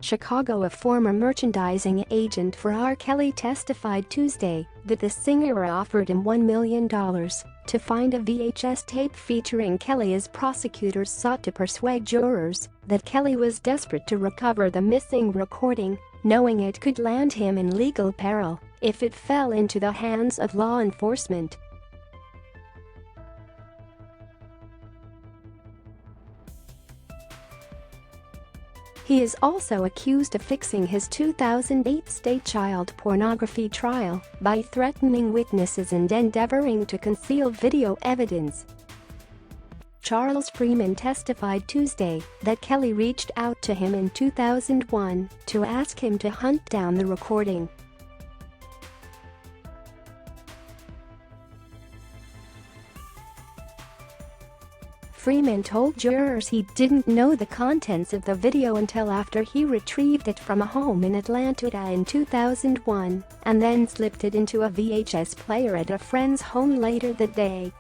Chicago. A former merchandising agent for R. Kelly testified Tuesday that the singer offered him $1 million to find a VHS tape featuring Kelly as prosecutors sought to persuade jurors that Kelly was desperate to recover the missing recording, knowing it could land him in legal peril if it fell into the hands of law enforcement. He is also accused of fixing his 2008 state child pornography trial by threatening witnesses and endeavoring to conceal video evidence. Charles Freeman testified Tuesday that Kelly reached out to him in 2001 to ask him to hunt down the recording. Freeman told jurors he didn't know the contents of the video until after he retrieved it from a home in Atlanta in 2001 and then slipped it into a VHS player at a friend's home later that day.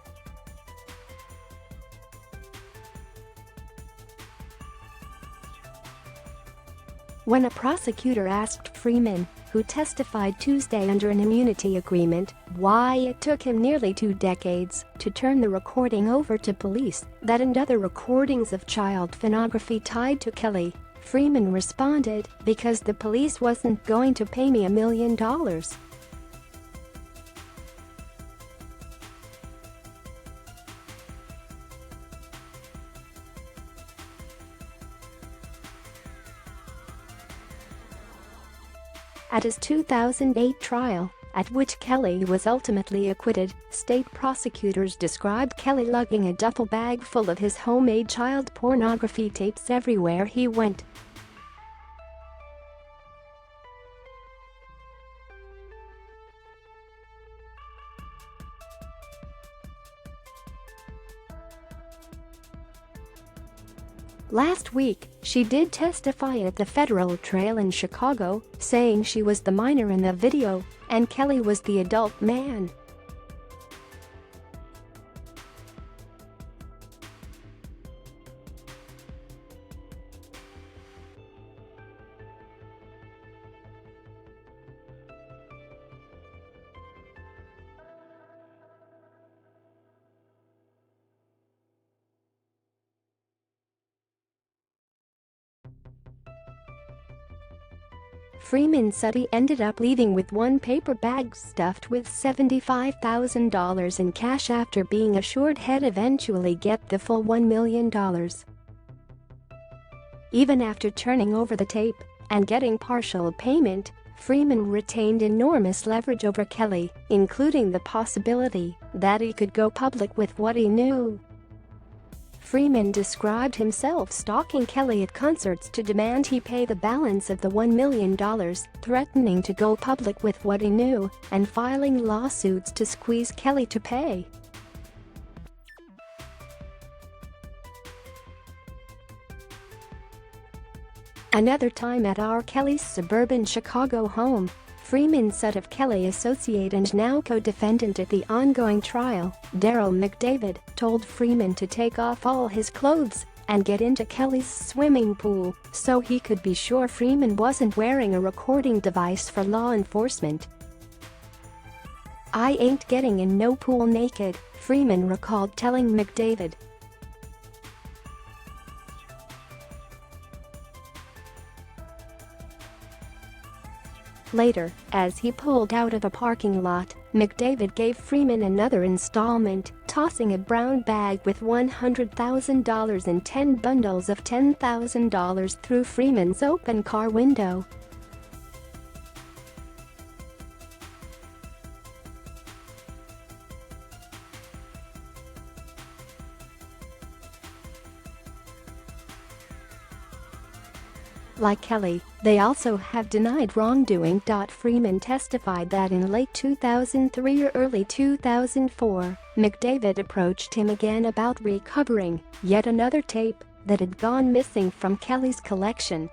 When a prosecutor asked Freeman, who testified Tuesday under an immunity agreement, why it took him nearly 2 decades to turn the recording over to police, that and other recordings of child pornography tied to Kelly, Freeman responded, "Because the police wasn't going to pay me $1 million." At his 2008 trial, at which Kelly was ultimately acquitted, state prosecutors described Kelly lugging a duffel bag full of his homemade child pornography tapes everywhere he went. Last week, she did testify at the federal trial in Chicago, saying she was the minor in the video and Kelly was the adult man. Freeman said he ended up leaving with one paper bag stuffed with $75,000 in cash after being assured he'd eventually get the full $1 million. Even after turning over the tape and getting partial payment, Freeman retained enormous leverage over Kelly, including the possibility that he could go public with what he knew. Freeman described himself stalking Kelly at concerts to demand he pay the balance of the $1 million, threatening to go public with what he knew, and filing lawsuits to squeeze Kelly to pay. Another time at R. Kelly's suburban Chicago home, Freeman said of Kelly associate and now co-defendant at the ongoing trial, Daryl McDavid, told Freeman to take off all his clothes and get into Kelly's swimming pool so he could be sure Freeman wasn't wearing a recording device for law enforcement. "I ain't getting in no pool naked," Freeman recalled telling McDavid. Later, as he pulled out of a parking lot, McDavid gave Freeman another installment, tossing a brown bag with $100,000 and 10 bundles of $10,000 through Freeman's open car window. Like Kelly, they also have denied wrongdoing. Freeman testified that in late 2003 or early 2004, McDavid approached him again about recovering yet another tape that had gone missing from Kelly's collection.